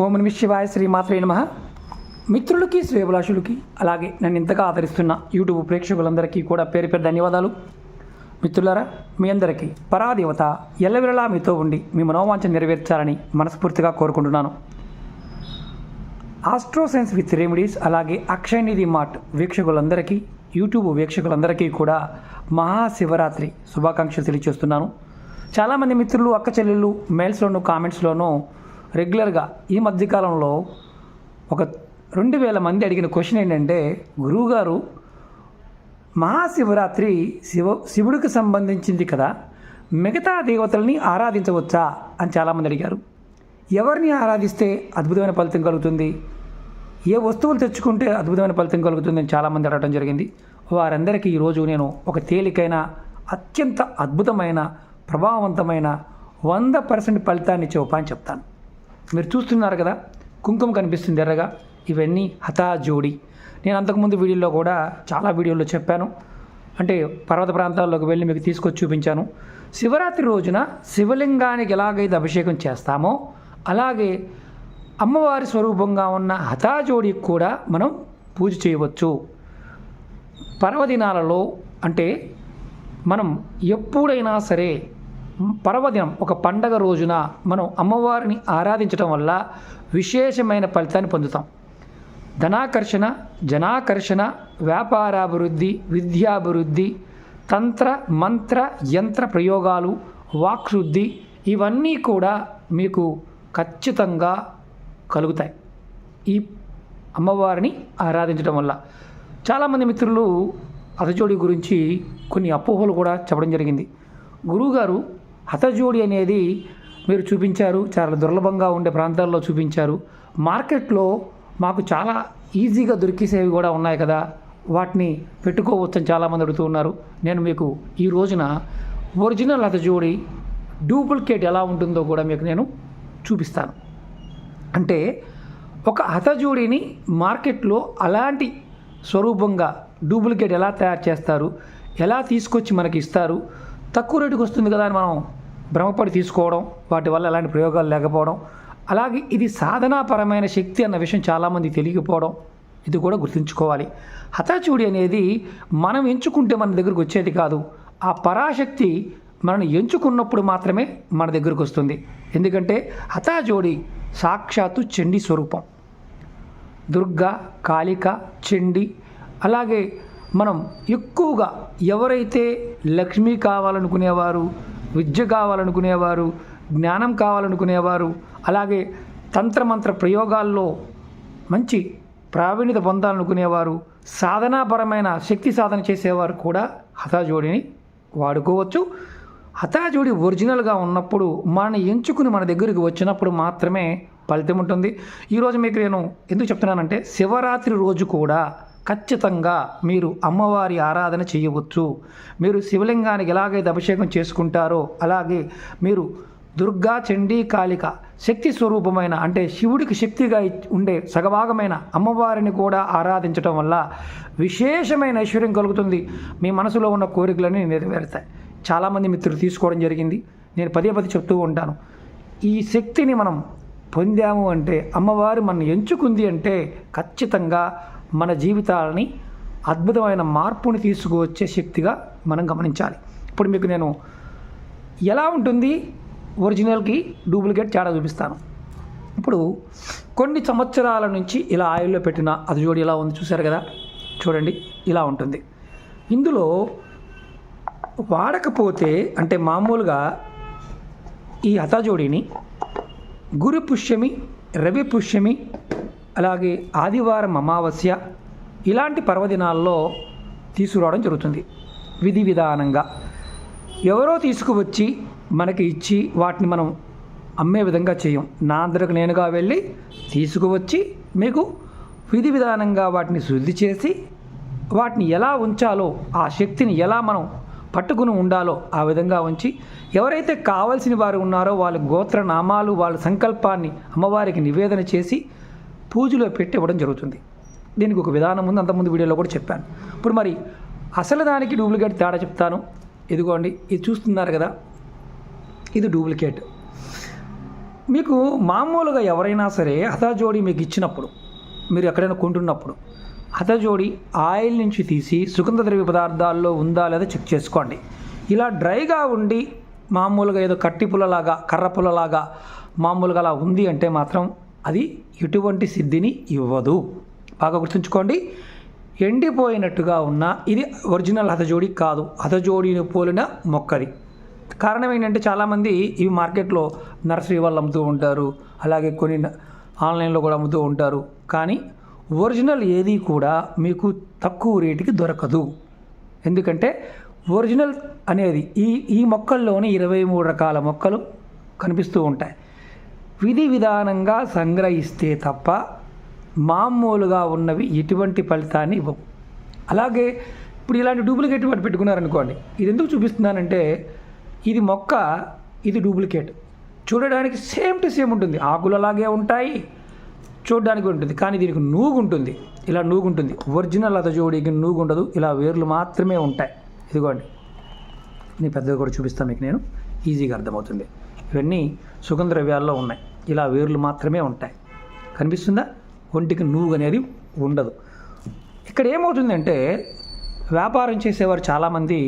ఓం నమః శివాయ శ్రీమాత్రే నమః. మిత్రులకి శ్రేయభిలాషులకి అలాగే నన్ను ఇంతగా ఆదరిస్తున్న యూట్యూబ్ ప్రేక్షకులందరికీ కూడా పేరు పేరు ధన్యవాదాలు. మిత్రులారా, మీ అందరికీ పరాదేవత ఎల్లవేళలా మీతో ఉండి మీ మనోవాంఛ నెరవేర్చాలని మనస్ఫూర్తిగా కోరుకుంటున్నాను. ఆస్ట్రో సైన్స్ విత్ రెమెడీస్ అలాగే అక్షయనిధి మార్ట్ వీక్షకులందరికీ, యూట్యూబ్ వీక్షకులందరికీ కూడా మహాశివరాత్రి శుభాకాంక్షలు తెలియజేస్తున్నాను. చాలామంది మిత్రులు, అక్క చెల్లెళ్ళు మెయిల్స్లోనూ కామెంట్స్లోనూ రెగ్యులర్గా ఈ మధ్యకాలంలో ఒక 2000 మంది అడిగిన క్వశ్చన్ ఏంటంటే, గురువుగారు మహాశివరాత్రి శివుడికి సంబంధించింది కదా, మిగతా దేవతల్ని ఆరాధించవచ్చా అని చాలామంది అడిగారు. ఎవరిని ఆరాధిస్తే అద్భుతమైన ఫలితం కలుగుతుంది, ఏ వస్తువులు తెచ్చుకుంటే అద్భుతమైన ఫలితం కలుగుతుంది అని చాలామంది అడగడం జరిగింది. వారందరికీ ఈరోజు నేను ఒక తేలికైన, అత్యంత అద్భుతమైన, ప్రభావవంతమైన 100% ఫలితాన్ని ఇచ్చే ఉపాయం చెప్తాను. మీరు చూస్తున్నారు కదా, కుంకుమ కనిపిస్తుంది ఎర్రగా, ఇవన్నీ హతాజోడి. నేను అంతకుముందు వీడియోలో కూడా చాలా వీడియోల్లో చెప్పాను, అంటే పర్వత ప్రాంతాల్లోకి వెళ్ళి మీకు తీసుకొచ్చి చూపించాను. శివరాత్రి రోజున శివలింగానికి ఎలాగైతే అభిషేకం చేస్తామో అలాగే అమ్మవారి స్వరూపంగా ఉన్న హతాజోడికి కూడా మనం పూజ చేయవచ్చు. పర్వదినాలలో అంటే మనం ఎప్పుడైనా సరే పర్వదినం, ఒక పండగ రోజున మనం అమ్మవారిని ఆరాధించడం వల్ల విశేషమైన ఫలితాన్ని పొందుతాం. ధనాకర్షణ, జనాకర్షణ, వ్యాపారాభివృద్ధి, విద్యాభివృద్ధి, తంత్ర మంత్ర యంత్ర ప్రయోగాలు, వాక్శుద్ధి, ఇవన్నీ కూడా మీకు ఖచ్చితంగా కలుగుతాయి ఈ అమ్మవారిని ఆరాధించడం వల్ల. చాలామంది మిత్రులు హతజోడి గురించి కొన్ని అపోహలు కూడా చెప్పడం జరిగింది. గురువుగారు, హతజోడి అనేది మీరు చూపించారు, చాలా దుర్లభంగా ఉండే ప్రాంతాల్లో చూపించారు, మార్కెట్లో మాకు చాలా ఈజీగా దొరికేసేవి కూడా ఉన్నాయి కదా, వాటిని పెట్టుకోవచ్చని చాలామంది అడుగుతూ ఉన్నారు. నేను మీకు ఈ రోజున ఒరిజినల్ హతజోడి డూప్లికేట్ ఎలా ఉంటుందో కూడా మీకు నేను చూపిస్తాను. అంటే ఒక హతజోడిని మార్కెట్లో అలాంటి స్వరూపంగా డూప్లికేట్ ఎలా తయారు చేస్తారు, ఎలా తీసుకొచ్చి మనకి ఇస్తారు, తక్కువ రేటుకి వస్తుంది కదా అని మనం భ్రమపడి తీసుకోవడం, వాటి వల్ల ఎలాంటి ప్రయోగాలు లేకపోవడం, అలాగే ఇది సాధనాపరమైన శక్తి అన్న విషయం చాలామంది తెలియకపోవడం, ఇది కూడా గుర్తుంచుకోవాలి. హతాచూడి అనేది మనం ఎంచుకుంటే మన దగ్గరకు వచ్చేది కాదు, ఆ పరాశక్తి మనల్ని ఎంచుకున్నప్పుడు మాత్రమే మన దగ్గరకు వస్తుంది. ఎందుకంటే హతాజోడి సాక్షాత్తు చండీ స్వరూపం. దుర్గా, కాళిక, చండీ, అలాగే మనం ఎక్కువగా ఎవరైతే లక్ష్మి కావాలనుకునేవారు, విద్య కావాలనుకునేవారు, జ్ఞానం కావాలనుకునేవారు, అలాగే తంత్రమంత్ర ప్రయోగాల్లో మంచి ప్రావీణ్యత పొందాలనుకునేవారు, సాధనాపరమైన శక్తి సాధన చేసేవారు కూడా హతాజోడిని వాడుకోవచ్చు. హతాజోడి ఒరిజినల్గా ఉన్నప్పుడు మనని ఎంచుకుని మన దగ్గరికి వచ్చినప్పుడు మాత్రమే ఫలితం ఉంటుంది. ఈరోజు మీకు నేను ఎందుకు చెప్తున్నానంటే, శివరాత్రి రోజు కూడా ఖచ్చితంగా మీరు అమ్మవారి ఆరాధన చేయవచ్చు. మీరు శివలింగానికి ఎలాగైతే అభిషేకం చేసుకుంటారో అలాగే మీరు దుర్గా, చండీ, కాళిక శక్తి స్వరూపమైన, అంటే శివుడికి శక్తిగా ఉండే సగభాగమైన అమ్మవారిని కూడా ఆరాధించడం వల్ల విశేషమైన ఐశ్వర్యం కలుగుతుంది. మీ మనసులో ఉన్న కోరికలని నెరవేరుతాయి. చాలామంది మిత్రులు తీసుకోవడం జరిగింది. నేను పదే చెప్తూ ఉంటాను, ఈ శక్తిని మనం పొందాము అంటే, అమ్మవారు మనం ఎంచుకుంది అంటే ఖచ్చితంగా మన జీవితాలని అద్భుతమైన మార్పుని తీసుకువచ్చే శక్తిగా మనం గమనించాలి. ఇప్పుడు మీకు నేను ఎలా ఉంటుంది ఒరిజినల్కి డూప్లికేట్ తేడా చూపిస్తాను. ఇప్పుడు కొన్ని సంవత్సరాల నుంచి ఇలా ఆయిల్లో పెట్టిన హతజోడి ఎలా ఉంది చూశారు కదా, చూడండి ఇలా ఉంటుంది. ఇందులో వాడకపోతే, అంటే మామూలుగా ఈ హతజోడిని గురు పుష్యమి, రవి పుష్యమి, అలాగే ఆదివారం అమావాస్య ఇలాంటి పర్వదినాల్లో తీసుకురావడం జరుగుతుంది. విధి విధానంగా ఎవరో తీసుకువచ్చి మనకి ఇచ్చి వాటిని మనం అమ్మే విధంగా చేయం. నా అందరికి నేనుగా వెళ్ళి తీసుకువచ్చి మీకు విధి విధానంగా వాటిని శుద్ధి చేసి వాటిని ఎలా ఉంచాలో, ఆ శక్తిని ఎలా మనం పట్టుకుని ఉండాలో ఆ విధంగా ఉంచి, ఎవరైతే కావాల్సిన వారు ఉన్నారో వాళ్ళ గోత్ర నామాలు, వాళ్ళ సంకల్పాన్ని అమ్మవారికి నివేదన చేసి పూజలో పెట్టి ఇవ్వడం జరుగుతుంది. దీనికి ఒక విధానం ఉంది, అంతకుముందు వీడియోలో కూడా చెప్పాను. ఇప్పుడు మరి అసలు దానికి డూప్లికేట్ తేడా చెప్తాను. ఇదిగోండి, ఇది చూస్తున్నారు కదా, ఇది డూప్లికేట్. మీకు మామూలుగా ఎవరైనా సరే హతజోడి మీకు ఇచ్చినప్పుడు, మీరు ఎక్కడైనా కొంటున్నప్పుడు హతజోడి ఆయిల్ నుంచి తీసి సుగంధ ద్రవ్య పదార్థాల్లో ఉందా లేదా చెక్ చేసుకోండి. ఇలా డ్రైగా ఉండి మామూలుగా ఏదో కట్టి పుల్లలాగా కర్ర పుల్లలాగా మామూలుగా అలా ఉంది అంటే మాత్రం అది ఎటువంటి సిద్ధిని ఇవ్వదు. బాగా గుర్తుంచుకోండి. ఎండిపోయినట్టుగా ఉన్న ఇది ఒరిజినల్ హతజోడి కాదు, హతజోడిని పోలిన మొక్కది. కారణం ఏంటంటే చాలామంది ఇవి మార్కెట్లో నర్సరీ వాళ్ళు అమ్ముతూ ఉంటారు, అలాగే కొన్ని ఆన్లైన్లో కూడా అమ్ముతూ ఉంటారు. కానీ ఒరిజినల్ ఏది కూడా మీకు తక్కువ రేటుకి దొరకదు. ఎందుకంటే ఒరిజినల్ అనేది ఈ మొక్కల్లోని 23 రకాల మొక్కలు కనిపిస్తూ ఉంటాయి. విధి విధానంగా సంగ్రహిస్తే తప్ప మామూలుగా ఉన్నవి ఎటువంటి ఫలితాన్ని ఇవ్వవు. అలాగే ఇప్పుడు ఇలాంటి డూప్లికేట్ వాటి పెట్టుకున్నారనుకోండి, ఇది ఎందుకు చూపిస్తున్నానంటే ఇది మొక్క, ఇది డూప్లికేట్. చూడడానికి సేమ్ టు సేమ్ ఉంటుంది, ఆకులు అలాగే ఉంటాయి, చూడడానికి ఉంటుంది, కానీ దీనికి నూగు ఉంటుంది, ఇలా నూగు ఉంటుంది. ఒరిజినల్ హతజోడికి నూగు ఉండదు, ఇలా వేర్లు మాత్రమే ఉంటాయి. ఇదిగోండి, నేను పెద్దగా కూడా చూపిస్తాను మీకు, నేను ఈజీగా అర్థమవుతుంది. ఇవన్నీ సుగంధ ద్రవ్యాల్లో ఉన్నాయి, ఇలా వేర్లు మాత్రమే ఉంటాయి. కనిపిస్తుందా? ఒంటికి నూగు అనేది ఉండదు. ఇక్కడ ఏమవుతుందంటే వ్యాపారం చేసేవారు చాలామంది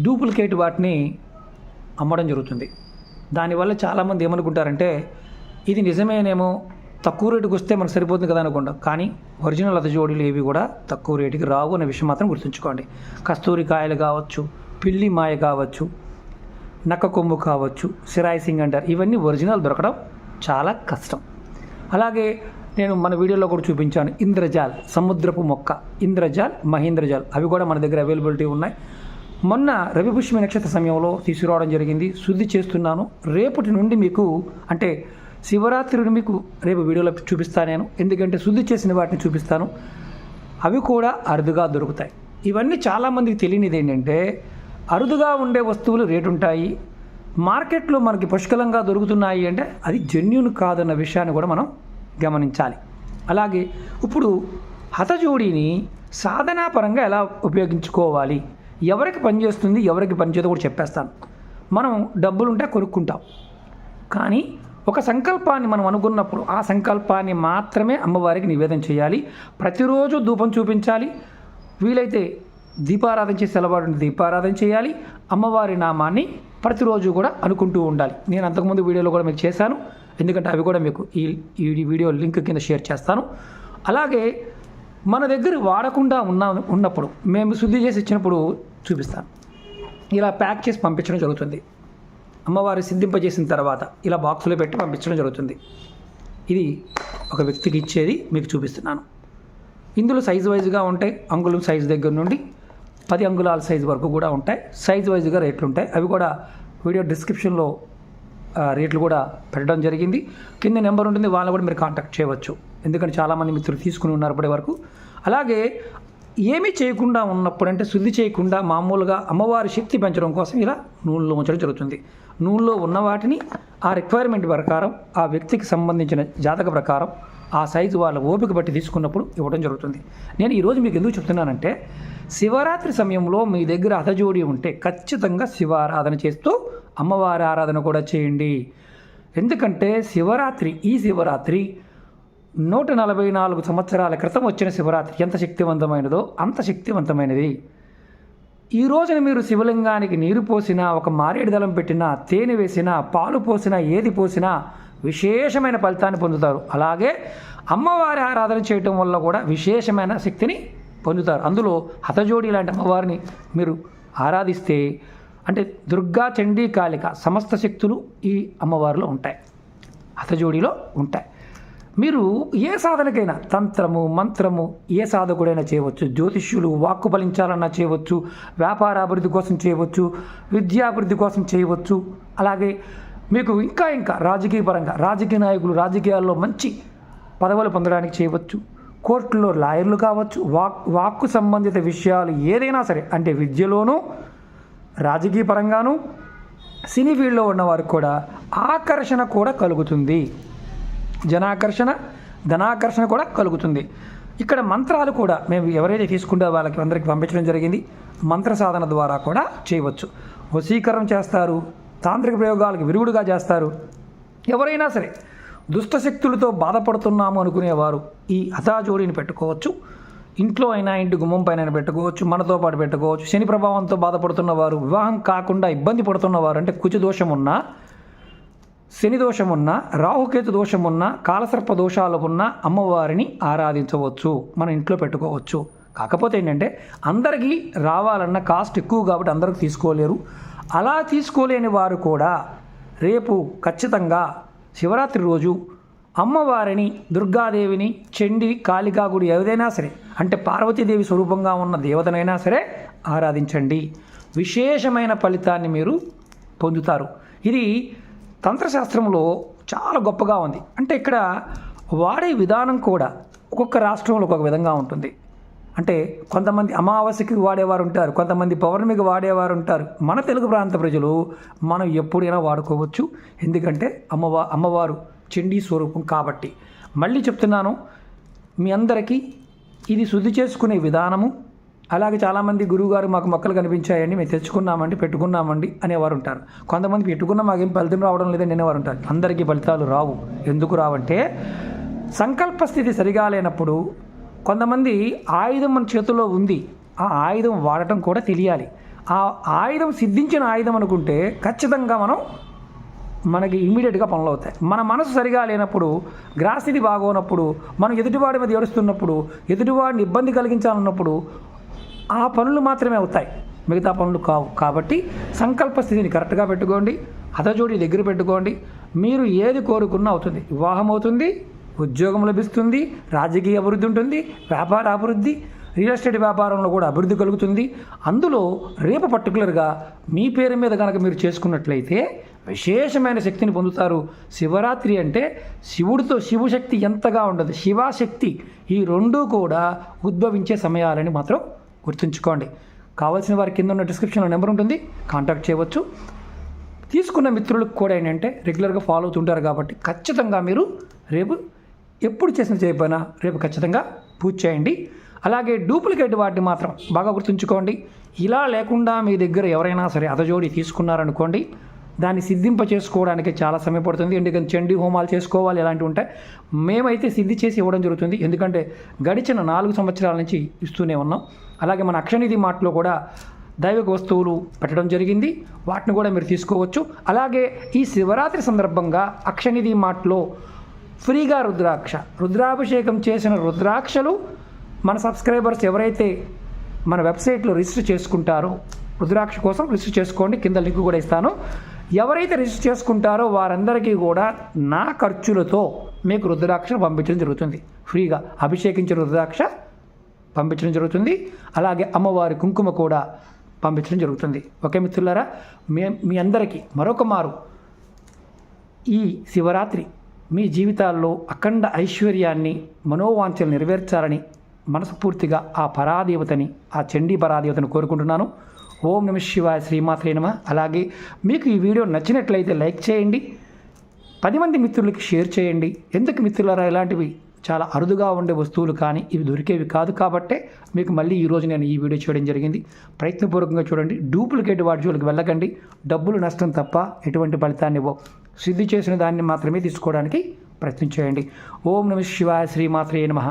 డూప్లికేట్ వాటిని అమ్మడం జరుగుతుంది. దానివల్ల చాలామంది ఏమనుకుంటారంటే ఇది నిజమేనేమో, తక్కువ రేటుకి వస్తే మనకు సరిపోతుంది కదా అనుకుంటాం. కానీ ఒరిజినల్ హతజోడీలు ఏవి కూడా తక్కువ రేటుకి రావు అనే విషయం మాత్రం గుర్తుంచుకోండి. కస్తూరి కాయలు కావచ్చు, పిల్లి మాయ కావచ్చు, నక్క కొమ్ము కావచ్చు, సిరాయి సింగ్ అంటారు, ఇవన్నీ ఒరిజినల్ దొరకడం చాలా కష్టం. అలాగే నేను మన వీడియోలో కూడా చూపించాను ఇంద్రజాల్, సముద్రపు మొక్క ఇంద్రజాల్, మహేంద్రజాల్, అవి కూడా మన దగ్గర అవైలబిలిటీ ఉన్నాయి. మొన్న రవి పుష్యమి నక్షత్ర సమయంలో తీసుకురావడం జరిగింది, శుద్ధి చేస్తున్నాను. రేపటి నుండి మీకు అంటే శివరాత్రిని మీకు రేపు వీడియోలో చూపిస్తాను నేను, ఎందుకంటే శుద్ధి చేసిన వాటిని చూపిస్తాను. అవి కూడా అరుదుగా దొరుకుతాయి. ఇవన్నీ చాలామందికి తెలియనిది ఏంటంటే అరుదుగా ఉండే వస్తువులు రేటు ఉంటాయి, మార్కెట్లో మనకి పుష్కలంగా దొరుకుతున్నాయి అంటే అది జెన్యూన్ కాదన్న విషయాన్ని కూడా మనం గమనించాలి. అలాగే ఇప్పుడు హతజోడిని సాధనాపరంగా ఎలా ఉపయోగించుకోవాలి, ఎవరికి పనిచేస్తుంది ఎవరికి పనిచేదో కూడా చెప్పేస్తాను. మనం డబ్బులుంటే కొనుక్కుంటాం, కానీ ఒక సంకల్పాన్ని మనం అనుకున్నప్పుడు ఆ సంకల్పాన్ని మాత్రమే అమ్మవారికి నివేదన చేయాలి. ప్రతిరోజు ధూపం చూపించాలి, వీలైతే దీపారాధన చేసి అలవాటు దీపారాధన చేయాలి. అమ్మవారి నామాన్ని ప్రతిరోజు కూడా అనుకుంటూ ఉండాలి. నేను అంతకుముందు వీడియోలో కూడా మీకు చేశాను, ఎందుకంటే అవి కూడా మీకు ఈ వీడియో లింక్ కింద షేర్ చేస్తాను. అలాగే మన దగ్గర వాడకుండా ఉన్నప్పుడు మేము శుద్ధి చేసి ఇచ్చినప్పుడు చూపిస్తాను. ఇలా ప్యాక్ చేసి పంపించడం జరుగుతుంది. అమ్మవారి సిద్ధింపజేసిన తర్వాత ఇలా బాక్సులో పెట్టి పంపించడం జరుగుతుంది. ఇది ఒక వ్యక్తికి ఇచ్చేది మీకు చూపిస్తున్నాను. ఇందులో సైజు వైజ్గా ఉంటాయి, అంగుళం సైజు దగ్గర నుండి 10 అంగుళాల సైజు వరకు కూడా ఉంటాయి. సైజు వైజ్గా రేట్లు ఉంటాయి. అవి కూడా వీడియో డిస్క్రిప్షన్లో రేట్లు కూడా పెట్టడం జరిగింది. కింద నెంబర్ ఉంటుంది, వాళ్ళని కూడా మీరు కాంటాక్ట్ చేయవచ్చు. ఎందుకంటే చాలామంది మిత్రులు తీసుకుని ఉన్నారు ఇప్పటి వరకు. అలాగే ఏమీ చేయకుండా ఉన్నప్పుడు అంటే శుద్ధి చేయకుండా మామూలుగా అమ్మవారి శక్తి పెంచడం కోసం ఇలా నూనెలో ఉంచడం జరుగుతుంది. నూనెలో ఉన్న వాటిని ఆ రిక్వైర్మెంట్ ప్రకారం ఆ వ్యక్తికి సంబంధించిన జాతక ప్రకారం ఆ సైజు వాళ్ళ ఓపిక బట్టి తీసుకున్నప్పుడు ఇవ్వడం జరుగుతుంది. నేను ఈరోజు మీకు ఎందుకు చెప్తున్నానంటే శివరాత్రి సమయంలో మీ దగ్గర హతజోడి ఉంటే ఖచ్చితంగా శివారాధన చేస్తూ అమ్మవారి ఆరాధన కూడా చేయండి. ఎందుకంటే ఈ శివరాత్రి 144 సంవత్సరాల క్రితం వచ్చిన శివరాత్రి ఎంత శక్తివంతమైనదో అంత శక్తివంతమైనది. ఈ రోజున మీరు శివలింగానికి నీరు పోసినా, ఒక మారేడు దళం పెట్టినా, తేనె వేసినా, పాలు పోసినా, ఏది పోసినా విశేషమైన ఫలితాన్ని పొందుతారు. అలాగే అమ్మవారి ఆరాధన చేయటం వల్ల కూడా విశేషమైన శక్తిని పొందుతారు. అందులో హతజోడి లాంటి అమ్మవారిని మీరు ఆరాధిస్తే అంటే దుర్గా, చండీ, కాళిక సమస్త శక్తులు ఈ అమ్మవారిలో ఉంటాయి, హతజోడిలో ఉంటాయి. మీరు ఏ సాధనకైనా తంత్రము, మంత్రము ఏ సాధకుడైనా చేయవచ్చు. జ్యోతిష్యులు వాక్కు ఫలించాలన్నా చేయవచ్చు, వ్యాపారాభివృద్ధి కోసం చేయవచ్చు, విద్యాభివృద్ధి కోసం చేయవచ్చు. అలాగే మీకు ఇంకా రాజకీయ పరంగా రాజకీయ నాయకులు రాజకీయాల్లో మంచి పదవులు పొందడానికి చేయవచ్చు. కోర్టులో లాయర్లు కావచ్చు. వాక్కు సంబంధిత విషయాలు ఏదైనా సరే అంటే విద్యలోనూ, రాజకీయ పరంగాను, సినీ ఫీల్డ్లో ఉన్నవారికి కూడా ఆకర్షణ కూడా కలుగుతుంది. జనాకర్షణ, ధనాకర్షణ కూడా కలుగుతుంది. ఇక్కడ మంత్రాలు కూడా మేము ఎవరైతే తీసుకుంటే వాళ్ళకి అందరికీ పంపించడం జరిగింది. మంత్ర సాధన ద్వారా కూడా చేయవచ్చు. వశీకరణ చేస్తారు, తాంత్రిక ప్రయోగాలకు విరుగుడుగా చేస్తారు. ఎవరైనా సరే దుష్టశక్తులతో బాధపడుతున్నాము అనుకునేవారు ఈ హతాజోడిని పెట్టుకోవచ్చు. ఇంట్లో అయినా ఇంటి గుమ్మం పైన పెట్టుకోవచ్చు, మనతో పాటు పెట్టుకోవచ్చు. శని ప్రభావంతో బాధపడుతున్న వారు, వివాహం కాకుండా ఇబ్బంది పడుతున్నవారు, అంటే కుచి దోషం ఉన్నా, శని దోషం ఉన్నా, రాహుకేతు దోషం ఉన్నా, కాలసర్ప దోషాలు ఉన్నా అమ్మవారిని ఆరాధించవచ్చు, మన ఇంట్లో పెట్టుకోవచ్చు. కాకపోతే ఏంటంటే అందరికీ రావాలన్న కాస్ట్ ఎక్కువ కాబట్టి అందరికి తీసుకోలేరు. అలా తీసుకోలేని వారు కూడా రేపు ఖచ్చితంగా శివరాత్రి రోజు అమ్మవారిని, దుర్గాదేవిని, చండి, కాళికా గుడి ఏదైనా సరే, అంటే పార్వతీదేవి స్వరూపంగా ఉన్న దేవతనైనా సరే ఆరాధించండి. విశేషమైన ఫలితాన్ని మీరు పొందుతారు. ఇది తంత్రశాస్త్రంలో చాలా గొప్పగా ఉంది. అంటే ఇక్కడ వాడే విధానం కూడా ఒక్కొక్క రాష్ట్రంలో ఒక్కొక్క విధంగా ఉంటుంది. అంటే కొంతమంది అమావాస్యకి వాడేవారు ఉంటారు, కొంతమంది పౌర్ణమికి వాడేవారు ఉంటారు. మన తెలుగు ప్రాంత ప్రజలు మనం ఎప్పుడైనా వాడుకోవచ్చు. ఎందుకంటే అమ్మవారు చండీ స్వరూపం కాబట్టి. మళ్ళీ చెప్తున్నాను, మీ అందరికీ ఇది శుద్ధి చేసుకునే విధానము. అలాగే చాలామంది గురువుగారు మాకు మొక్కలు కనిపించాయండి, మేము తెచ్చుకున్నామండి, పెట్టుకున్నామండి అనేవారు ఉంటారు. కొంతమంది పెట్టుకున్నా మాకేం ఫలితం రావడం లేదని అనేవారు ఉంటారు. అందరికీ ఫలితాలు రావు. ఎందుకు రావంటే సంకల్ప స్థితి సరిగా లేనప్పుడు. కొంతమంది ఆయుధం మన చేతిలో ఉంది, ఆ ఆయుధం వాడటం కూడా తెలియాలి. ఆ ఆయుధం సిద్ధించిన ఆయుధం అనుకుంటే ఖచ్చితంగా మనకి ఇమీడియట్గా పనులు అవుతాయి. మన మనసు సరిగా లేనప్పుడు, గ్రహస్థితి బాగోనప్పుడు, మనం ఎదుటివాడి మీద ఏడుస్తున్నప్పుడు, ఎదుటివాడిని ఇబ్బంది కలిగించాలన్నప్పుడు ఆ పనులు మాత్రమే అవుతాయి, మిగతా పనులు కావు. కాబట్టి సంకల్ప స్థితిని కరెక్ట్గా పెట్టుకోండి, హతజోడి దగ్గర పెట్టుకోండి. మీరు ఏది కోరుకున్నా అవుతుంది. వివాహం అవుతుంది, ఉద్యోగం లభిస్తుంది, రాజకీయ అభివృద్ధి ఉంటుంది, వ్యాపార అభివృద్ధి, రియల్ ఎస్టేట్ వ్యాపారంలో కూడా అభివృద్ధి కలుగుతుంది. అందులో రేపు పర్టికులర్గా మీ పేరు మీద కనుక మీరు చేసుకున్నట్లయితే విశేషమైన శక్తిని పొందుతారు. శివరాత్రి అంటే శివశక్తి ఎంతగా ఉండదు, శివశక్తి ఈ రెండూ కూడా ఉద్భవించే సమయాలని మాత్రం గుర్తుంచుకోండి. కావాల్సిన వారి కింద ఉన్న డిస్క్రిప్షన్లో నెంబర్ ఉంటుంది, కాంటాక్ట్ చేయవచ్చు. తీసుకున్న మిత్రులకు కూడా ఏంటంటే రెగ్యులర్గా ఫాలో అవుతుంటారు కాబట్టి ఖచ్చితంగా మీరు రేపు ఎప్పుడు చేయకపోయినా రేపు ఖచ్చితంగా పూజ చేయండి. అలాగే డూప్లికేట్ వాటిని మాత్రం బాగా గుర్తుంచుకోండి. ఇలా లేకుండా మీ దగ్గర ఎవరైనా సరే అతజోడి తీసుకున్నారనుకోండి, దాన్ని సిద్ధింప చేసుకోవడానికి చాలా సమయం పడుతుంది. ఎందుకంటే చండీ హోమాలు చేసుకోవాలి, ఇలాంటివి ఉంటాయి. మేమైతే సిద్ధి చేసి ఇవ్వడం జరుగుతుంది. ఎందుకంటే గడిచిన 4 సంవత్సరాల నుంచి ఇస్తూనే ఉన్నాం. అలాగే మన అక్షనిధి మార్ట్లో కూడా దైవిక వస్తువులు పెట్టడం జరిగింది, వాటిని కూడా మీరు తీసుకోవచ్చు. అలాగే ఈ శివరాత్రి సందర్భంగా అక్షనిధి మార్ట్లో ఫ్రీగా రుద్రాభిషేకం చేసిన రుద్రాక్షలు మన సబ్స్క్రైబర్స్ ఎవరైతే మన వెబ్సైట్లో రిజిస్టర్ చేసుకుంటారో, రుద్రాక్ష కోసం రిజిస్టర్ చేసుకోండి, కింద లింక్ కూడా ఇస్తాను. ఎవరైతే రిజిస్టర్ చేసుకుంటారో వారందరికీ కూడా నా ఖర్చులతో మీకు రుద్రాక్ష పంపించడం జరుగుతుంది. ఫ్రీగా అభిషేకించిన రుద్రాక్ష పంపించడం జరుగుతుంది. అలాగే అమ్మవారి కుంకుమ కూడా పంపించడం జరుగుతుంది. ఓకే మిత్రులారా, మీ అందరికీ మరొక మారు ఈ శివరాత్రి మీ జీవితాల్లో అఖండ ఐశ్వర్యాన్ని, మనోవాంఛలు నెరవేర్చాలని మనస్ఫూర్తిగా ఆ పరాదేవతని, ఆ చండీ పరాదేవతని కోరుకుంటున్నాను. ఓం నమః శివాయ, శ్రీమాత్రే నమః. అలాగే మీకు ఈ వీడియో నచ్చినట్లయితే లైక్ చేయండి, 10 మంది మిత్రులకి షేర్ చేయండి. ఎందుకు మిత్రులారా, ఇలాంటివి చాలా అరుదుగా ఉండే వస్తువులు కానీ ఇవి దొరికేవి కాదు కాబట్టే మీకు మళ్ళీ ఈరోజు నేను ఈ వీడియో చేయడం జరిగింది. ప్రయత్నపూర్వకంగా చూడండి, డూప్లికేట్ వాటి జోలికి వెళ్ళకండి. డబ్బులు నష్టం తప్ప ఎటువంటి ఫలితాన్ని ఇవ్వవు. సిద్ధి చేసిన దాన్ని మాత్రమే తీసుకోవడానికి ప్రయత్నం చేయండి. ఓం నమః శివాయ, శ్రీమాత్రే నమః.